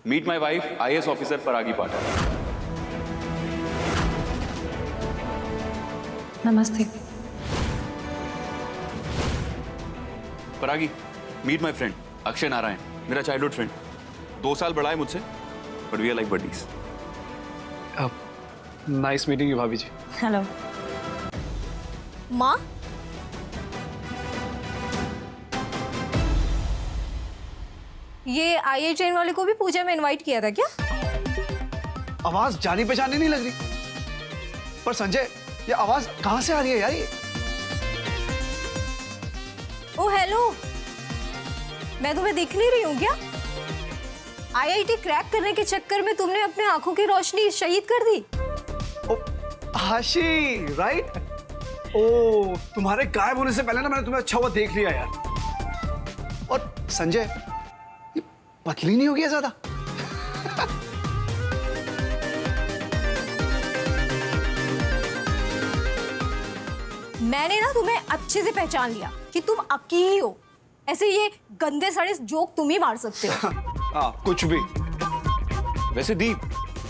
Meet my wife IAS officer Paragi Pathak. नमस्ते। Paragi, meet my friend Akshay Narayan, मेरा childhood friend. 2 साल बड़ा है मुझसे, but we are like buddies. Nice meeting you भाभी जी। हेलो। माँ, ये आई ट्रेन वाले को भी पूजा में इनवाइट किया था क्या? आवाज जानी पहचानी नहीं लग रही, पर संजय ये आवाज कहां से आ रही है यार? ये ओ हेलो, मैं तुम्हें दिख नहीं रही हूँ क्या? आईआईटी क्रैक करने के चक्कर में तुमने अपने आंखों की रोशनी शहीद कर दी। ओ हाशी, राइट? ओ तुम्हारे गायब होने से पहले ना मैंने तुम्हें अच्छा हुआ देख लिया यार। और संजय ये पतली नहीं हो गया ज्यादा? मैंने ना तुम्हें अच्छे से पहचान लिया कि तुम अकेली हो। ऐसे ये गंदे सड़े जोक तुम ही मार सकते हो। हाँ कुछ भी। वैसे दीप,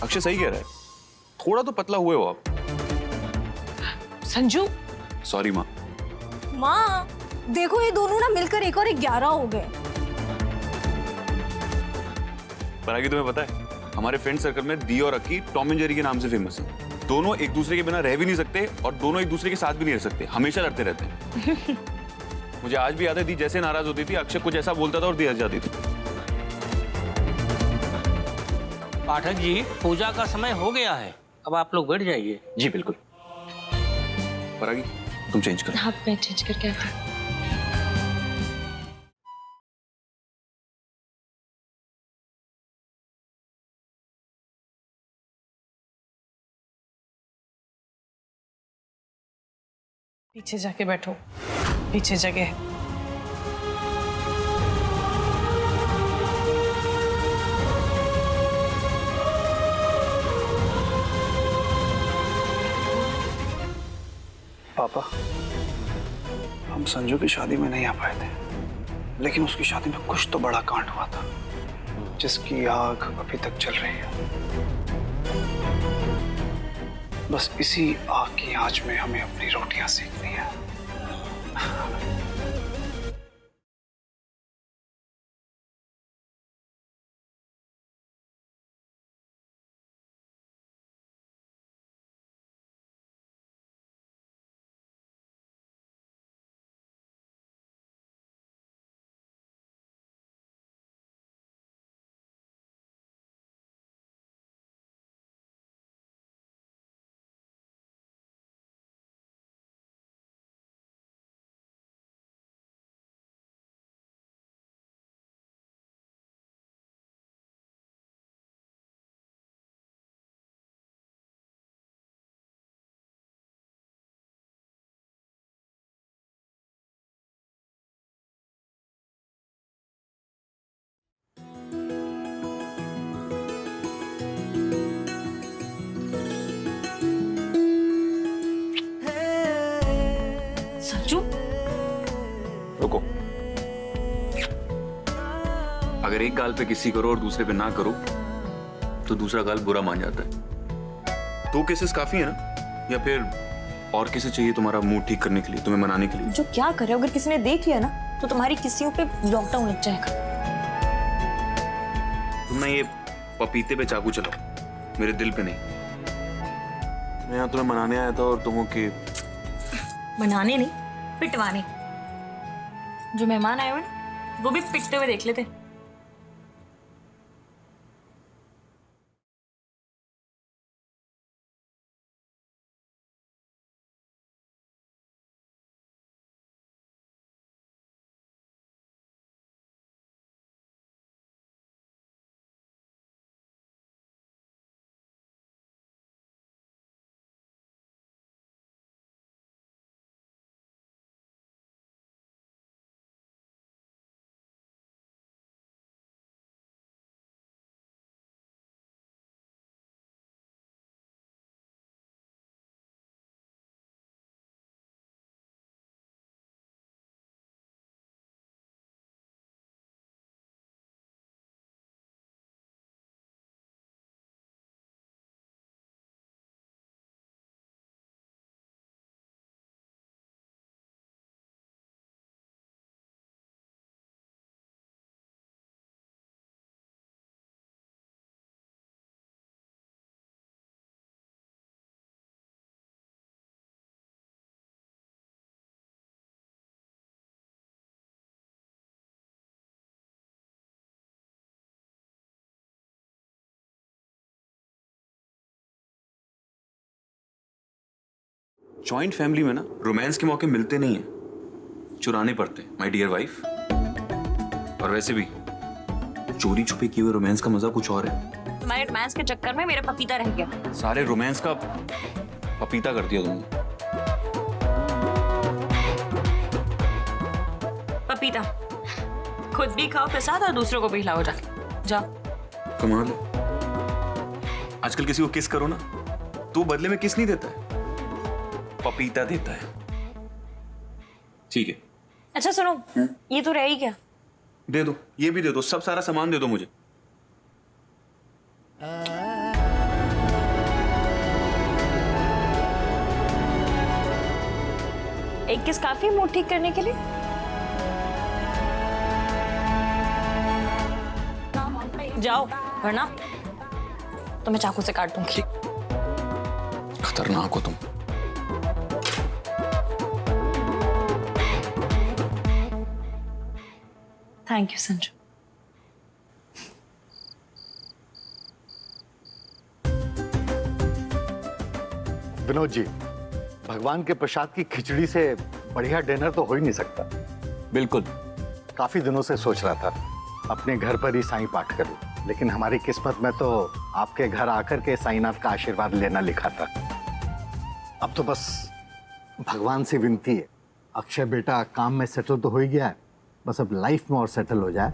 अक्षय सही कह रहा है, थोड़ा तो पतला हुए हो आप। संजू। सॉरी माँ। माँ देखो, ये दोनों ना मिलकर एक और 11 हो गए। परागी तुम्हें पता है, हमारे फ्रेंड सर्कल में दी और अक्की टॉम एंड जेरी के नाम से फेमस हैं। दोनों एक दूसरे के बिना रह भी नहीं सकते और दोनों एक दूसरे के साथ भी नहीं रह सकते, हमेशा लड़ते रहते हैं। मुझे आज भी याद है, दी जैसे नाराज होती थी अक्षय कुछ ऐसा बोलता था और दी हंस जाती थी। पाठक जी, पूजा का समय हो गया है, अब आप लोग बैठ जाइए। जी बिल्कुल। परागी तुम चेंज करो। हाँ मैं चेंज करके आती हूँ। पीछे जाके बैठो, पीछे जगह है। पापा, हम संजू की शादी में नहीं आ पाए थे, लेकिन उसकी शादी में कुछ तो बड़ा कांड हुआ था जिसकी आग अभी तक जल रही है। बस इसी आग की आंच में हमें अपनी रोटियां सेकनी है। संजू। रुको, अगर एक गाल पे किसी करो और दूसरे पे ना करो तो दूसरा गाल बुरा मान जाता है। 2 केसेस काफी है ना, या फिर और किसे चाहिए तुम्हारा मूड ठीक करने के लिए, तुम्हें मनाने के लिए? जो क्या करे, अगर किसी ने देख लिया ना तो तुम्हारी किस्सियों पे लॉकडाउन लग जाएगा। तुम ना ये पपीते पे चाकू चलाओ, मेरे दिल पे नहीं। मैं यहाँ तुम्हें मनाने आया था और तुम हो कि मनाने नहीं, पिटवाने। जो मेहमान आए हुए ना वो भी पिटते हुए देख लेते। जॉइंट फैमिली में ना रोमांस के मौके मिलते नहीं है, चुराने पड़ते माय डियर वाइफ। और वैसे भी चोरी छुपे किए हुए रोमांस का मजा कुछ और है। तुम्हारे रोमांस के चक्कर में मेरा पपीता रह गया। सारे रोमांस का पपीता कर दिया तुमने। पपीता खुद भी खाओ प्रसाद और दूसरों को भी खिलाओ जाके। जाओ। कमाल है, आजकल किसी को किस करो ना तो बदले में किस नहीं देता है, पपीता देता है। ठीक है। अच्छा सुनो, ये तो रह ही गया। दे दो, ये भी दे दो, सब सारा सामान दे दो मुझे। एक किस काफी मूड ठीक करने के लिए? जाओ वरना तो मैं चाकू से काट दूंगी। खतरनाक हो तुम। Thank you Sanju. विनोद जी, भगवान के प्रसाद की खिचड़ी से बढ़िया डिनर तो हो ही नहीं सकता। बिल्कुल। काफी दिनों से सोच रहा था अपने घर पर ही साईं पाठ करूं, लेकिन हमारी किस्मत में तो आपके घर आकर के साईनाथ का आशीर्वाद लेना लिखा था। अब तो बस भगवान से विनती है, अक्षय बेटा काम में सेटल तो हो ही गया है, बस अब लाइफ में और सेटल हो जाए।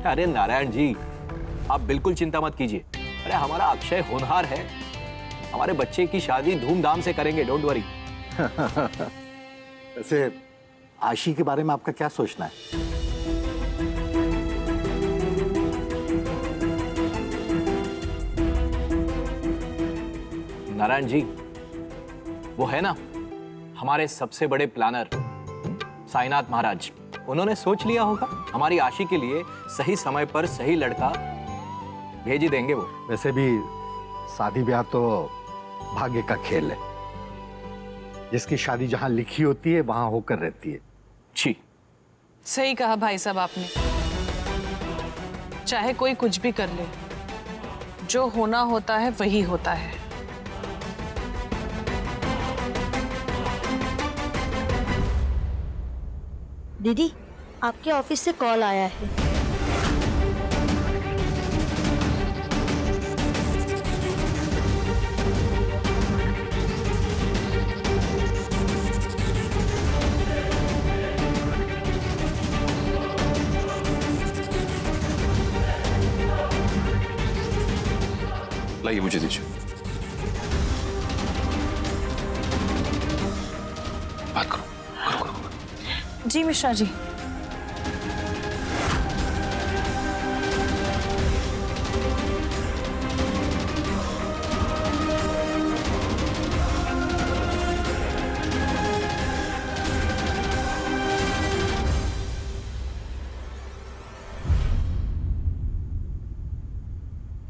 अरे नारायण जी, आप बिल्कुल चिंता मत कीजिए। अरे हमारा अक्षय होनहार है, हमारे बच्चे की शादी धूमधाम से करेंगे, डोंट वरी। वैसे आशी के बारे में आपका क्या सोचना है? नारायण जी, वो है ना हमारे सबसे बड़े प्लानर साईनाथ महाराज, उन्होंने सोच लिया होगा हमारी आशी के लिए सही समय पर सही लड़का भेज ही देंगे वो। वैसे भी शादी ब्याह तो भाग्य का खेल है, जिसकी शादी जहां लिखी होती है वहां होकर रहती है। जी सही कहा भाई साहब आपने। चाहे कोई कुछ भी कर ले, जो होना होता है वही होता है। दीदी, आपके ऑफिस से कॉल आया है। लाइए मुझे दीजिए। बात करो, करो, करो, करो। जी मिश्रा जी।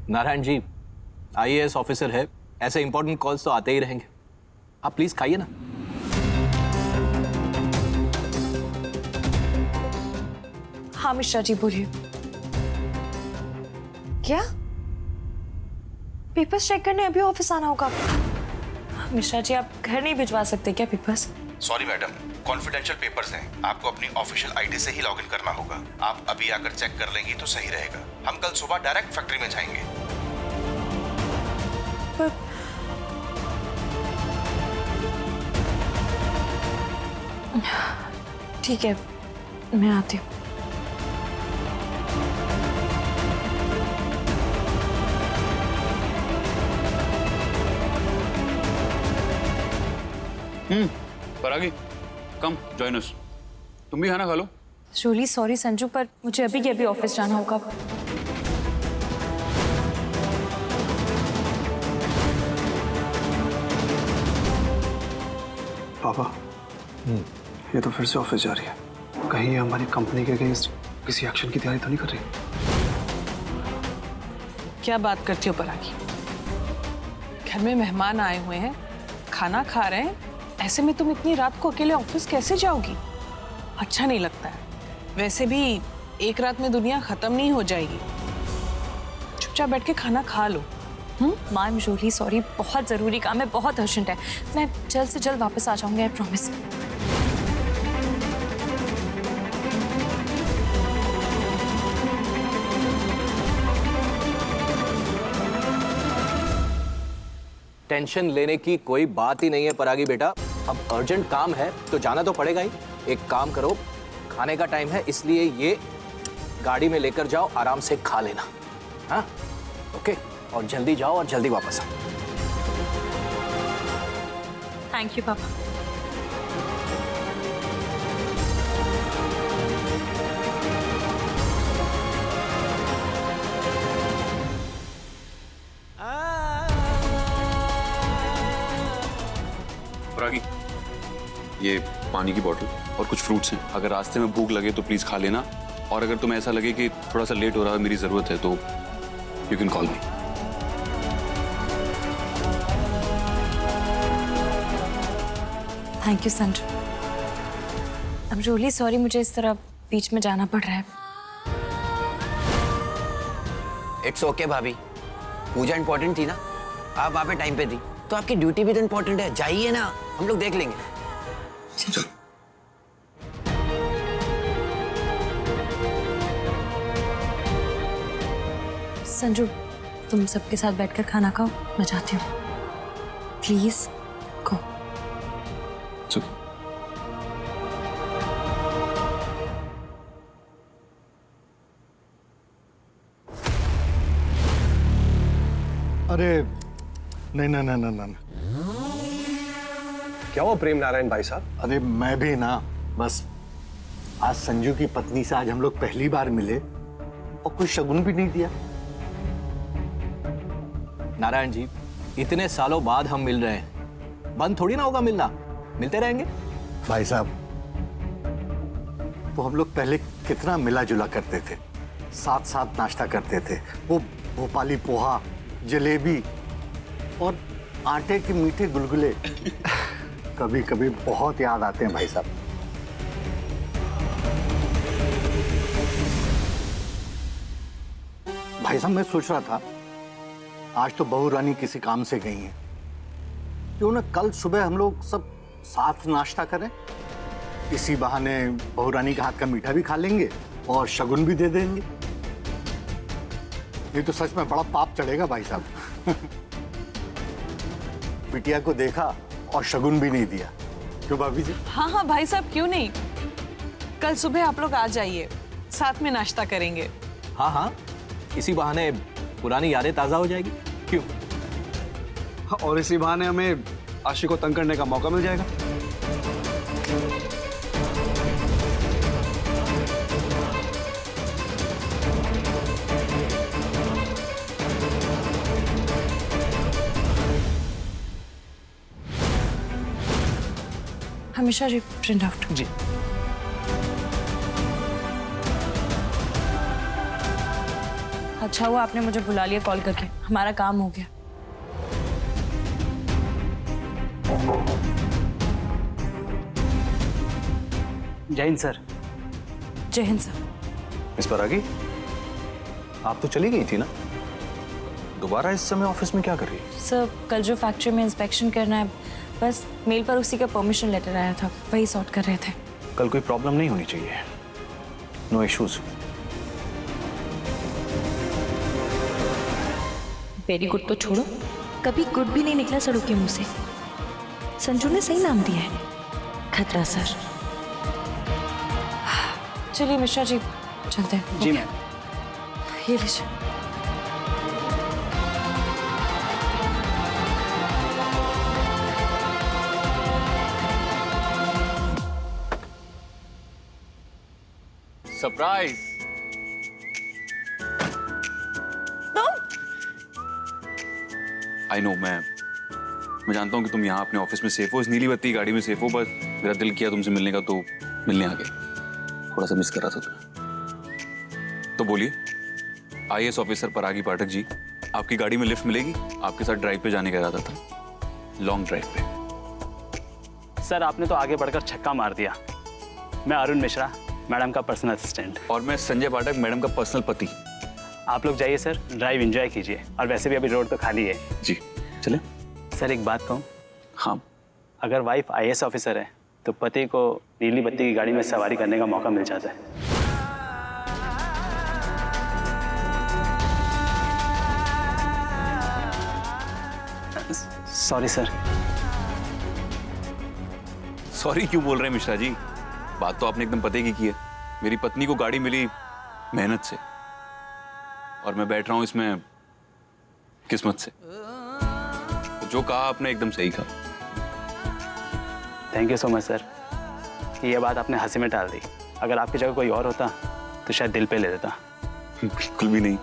नारायण जी आईएएस ऑफिसर है, ऐसे इंपॉर्टेंट कॉल्स तो आते ही रहेंगे। आप प्लीज खाइए ना। हाँ मिश्रा जी बोलिए। क्या पेपर्स चेक करने अभी ऑफिस आना होगा? मिश्रा जी आप घर नहीं भिजवा सकते क्या papers? Sorry madam, confidential papers हैं, आपको अपनी ऑफिशियल आईडी से ही लॉगिन करना होगा। आप अभी आकर चेक कर लेंगी तो सही रहेगा। हम कल सुबह डायरेक्ट फैक्ट्री में जाएंगे। पर ठीक है, मैं आती हूँ। परागी, कम जॉइन अस। तुम भी खाना खा लो। रियली सॉरी संजू, पर मुझे अभी के अभी ऑफिस जाना होगा। पापा, ये तो फिर से ऑफिस जा रही है। कहीं ये हमारी कंपनी के अगेंस्ट किसी एक्शन की तैयारी तो नहीं कर रही? क्या बात करती हो परागी? घर में मेहमान आए हुए हैं, खाना खा रहे हैं, ऐसे में तुम इतनी रात को अकेले ऑफिस कैसे जाओगी? अच्छा नहीं लगता है। वैसे भी एक रात में दुनिया खत्म नहीं हो जाएगी। चुपचाप बैठ के खाना खा लो। माँ आई एम रियली सॉरी, बहुत ज़रूरी काम है, बहुत अर्जेंट है। मैं जल्द से जल्द वापस आ जाऊंगी, आई प्रॉमिस। टेंशन लेने की कोई बात ही नहीं है परागी बेटा। अब अर्जेंट काम है तो जाना तो पड़ेगा ही। एक काम करो, खाने का टाइम है इसलिए ये गाड़ी में लेकर जाओ, आराम से खा लेना। हाँ ओके, और जल्दी जाओ और जल्दी वापस आओ। थैंक यू पापा। परागी, ये पानी की बोतल और कुछ फ्रूट्स हैं। अगर रास्ते में भूख लगे तो प्लीज खा लेना, और अगर तुम्हें ऐसा लगे कि थोड़ा सा लेट हो रहा है, मेरी जरूरत है, तो you can call me. Thank you Sanju. I am really sorry, मुझे इस तरह बीच में जाना पड़ रहा है। इट्स ओके भाभी, पूजा इंपॉर्टेंट थी ना, आप वहाँ पे टाइम पे थी, तो आपकी ड्यूटी भी तो इंपॉर्टेंट है। जाइए ना, हम लोग देख लेंगे। चल। संजू, तुम सबके साथ बैठकर खाना खाओ, मैं जाती हूँ। Please go. चल। अरे नहीं ना ना ना ना, क्या हुआ प्रेम नारायण भाई साहब? अरे मैं भी ना, बस आज संजू की पत्नी से आज हम लोग पहली बार मिले और कोई शगुन भी नहीं दिया। नारायण जी, इतने सालों बाद हम मिल रहे हैं, बंद थोड़ी ना होगा मिलना, मिलते रहेंगे। भाई साहब, वो हम लोग पहले कितना मिला जुला करते थे, साथ साथ नाश्ता करते थे। वो भोपाली पोहा, जलेबी और आटे के मीठे गुलगुले कभी कभी बहुत याद आते हैं भाई साहब। भाई साहब, मैं सोच रहा था आज तो बहू रानी किसी काम से गई हैं, क्यों ना कल सुबह हम लोग सब साथ नाश्ता करें। इसी बहाने बहू रानी के हाथ का मीठा भी खा लेंगे और शगुन भी दे देंगे। ये तो सच में बड़ा पाप चढ़ेगा भाई साहब। बिटिया को देखा और शगुन भी नहीं दिया, क्यों भाभी जी? हाँ हाँ भाई साहब, क्यों नहीं, कल सुबह आप लोग आ जाइए, साथ में नाश्ता करेंगे। हाँ हाँ, इसी बहाने पुरानी यादें ताजा हो जाएगी। क्यों? और इसी बहाने हमें आशी को तंग करने का मौका मिल जाएगा। हमेशा जी प्रिंट आउट। जी। अच्छा हुआ आपने मुझे बुला लिया कॉल करके, हमारा काम हो गया। जय हिंद सर। जय हिंद सर। मिस परागी, आप तो चली गई थी ना, दोबारा इस समय ऑफिस में क्या कर रही है? सर, कल जो फैक्ट्री में इंस्पेक्शन करना है, बस मेल पर उसी का परमिशन लेटर आया था, वही सॉर्ट कर रहे थे। कल कोई प्रॉब्लम नहीं होनी चाहिए, नो इश्यूज। वेरी गुड तो छोड़ो, कभी गुड भी नहीं निकला सड़ू के मुंह से। संजू ने सही नाम दिया है, खतरा सर। चलिए मिश्रा जी, चलते हैं। जी मैम। ये लीजिए। सरप्राइज। आई नो, मैं जानता हूँ कि तुम यहाँ अपने ऑफिस में सेफ हो, इस नीली बत्ती गाड़ी में सेफ हो, बस मेरा दिल किया तुमसे मिलने का तो मिलने आ गए। थोड़ा सा मिस कर रहा था तुम्हें। तो बोलिए, आईएएस ऑफिसर परागी पाठक जी, आपकी गाड़ी में लिफ्ट मिलेगी? आपके साथ ड्राइव पे जाने का इरादा था, लॉन्ग ड्राइव पे। सर, आपने तो आगे बढ़कर छक्का मार दिया। मैं अरुण मिश्रा, मैडम का पर्सनल असिस्टेंट। और मैं संजय पाठक, मैडम का पर्सनल पति। आप लोग जाइए सर, ड्राइव एंजॉय कीजिए, और वैसे भी अभी रोड तो खाली है। जी चले। सर एक बात कहूँ, हाँ। अगर वाइफ IAS ऑफिसर है तो पति को नीली बत्ती की गाड़ी में सवारी करने का मौका मिल जाता है। Sorry sir. सॉरी क्यों बोल रहे हैं मिश्रा जी? बात तो आपने एकदम पते की है। मेरी पत्नी को गाड़ी मिली मेहनत से, और मैं बैठ रहा हूं इसमें किस्मत से। तो जो कहा आपने एकदम सही कहा। Thank you so much sir. ये बात आपने हंसी में टाल दी, अगर आपकी जगह कोई और होता तो शायद दिल पे ले देता। बिल्कुल भी नहीं।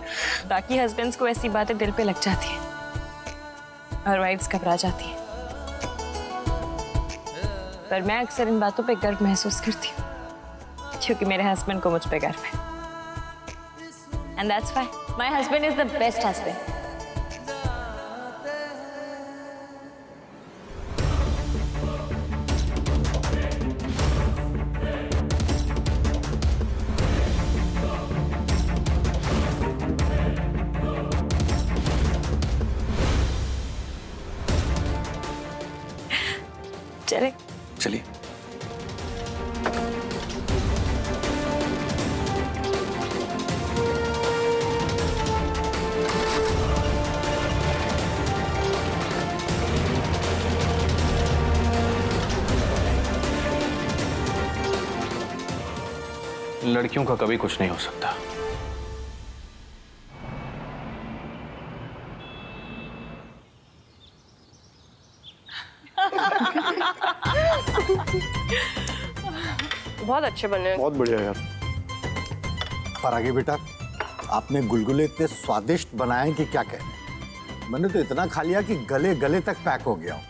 बाकी हस्बैंड्स को ऐसी बातें दिल पे लग जाती हैं और वाइफ्स घबरा जाती हैं, पर मैं अक्सर इन बातों पे गर्व महसूस करती हूँ क्योंकि मेरे हस्बैंड को मुझ पे गर्व है। And that's why my husband is the best husband. चले चलिए। लड़कियों का कभी कुछ नहीं हो सकता। बहुत अच्छे बने। बहुत बढ़िया यार। परागी बेटा, आपने गुलगुले इतने स्वादिष्ट बनाए कि क्या कहने। मैंने तो इतना खा लिया कि गले गले तक पैक हो गया हूँ।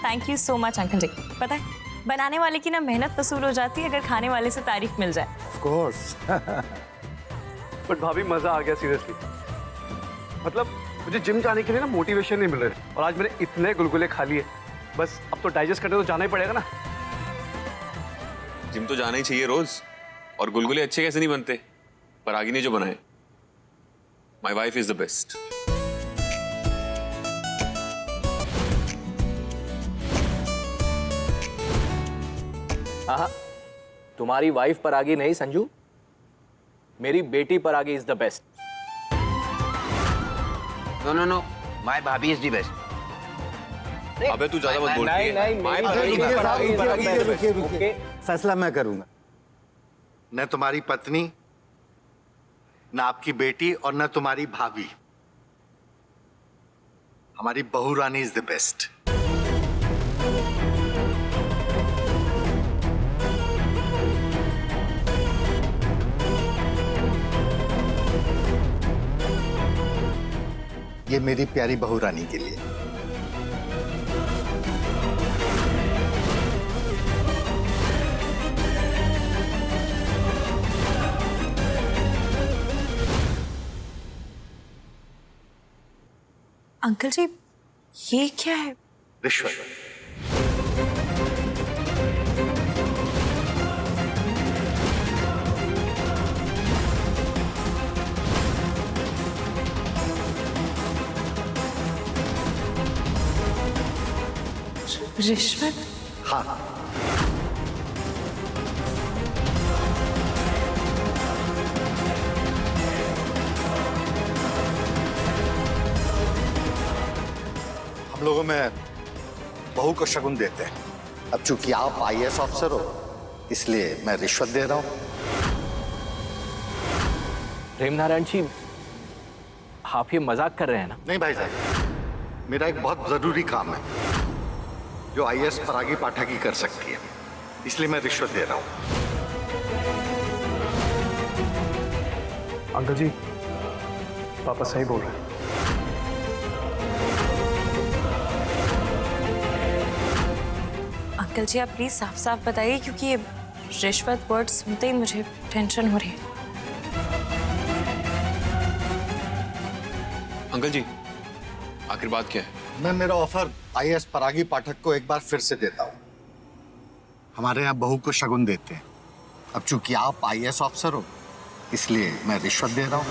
Thank you so much uncle ji. पता है, बनाने वाले की ना मेहनत वसूल हो जाती है अगर खाने वाले से तारीफ मिल जाए। Of course. बट भाभी मजा आ गया सीरियसली। मतलब मुझे जिम जाने के लिए ना मोटिवेशन नहीं मिल रहा है, और आज मैंने इतने गुलगुले खा लिए, बस अब तो डाइजेस्ट करने तो जाना ही पड़ेगा ना। जिम तो जाना ही चाहिए रोज, और गुलगुले अच्छे कैसे नहीं बनते, पर आगे ने जो बनाए। My wife is the best. हाँ, तुम्हारी वाइफ परागी नहीं संजू, मेरी बेटी Paragi is the best. No no no, my भाभी इज द बेस्ट। अबे तू ज्यादा मत बोल। रुकिए, फैसला मैं करूंगा। न तुम्हारी पत्नी, न आपकी बेटी, और न तुम्हारी भाभी। हमारी बहू रानी इज द बेस्ट। ये मेरी प्यारी बहू रानी के लिए। अंकल जी, ये क्या है? रिश्वत। रिश्वत? हाँ। हम लोगों में बहू को शगुन देते हैं। अब चूंकि आप IAS ऑफिसर हो, इसलिए मैं रिश्वत दे रहा हूं। प्रेमनारायण जी, आप ये मजाक कर रहे हैं ना? नहीं भाई साहब, मेरा एक बहुत जरूरी काम है जो IAS परागी पाठक ही कर सकती है, इसलिए मैं रिश्वत दे रहा हूं। अंकल जी, पापा सही बोल रहे हैं। अंकल जी, आप प्लीज साफ साफ बताइए, क्योंकि ये रिश्वत वर्ड सुनते ही मुझे टेंशन हो रही है। अंकल जी, आखिर बात क्या है? मैं मेरा ऑफर IAS परागी पाठक को एक बार फिर से देता हूं। हमारे यहाँ बहू को शगुन देते हैं, अब चूंकि आप IAS ऑफिसर हो, इसलिए मैं रिश्वत दे रहा हूँ।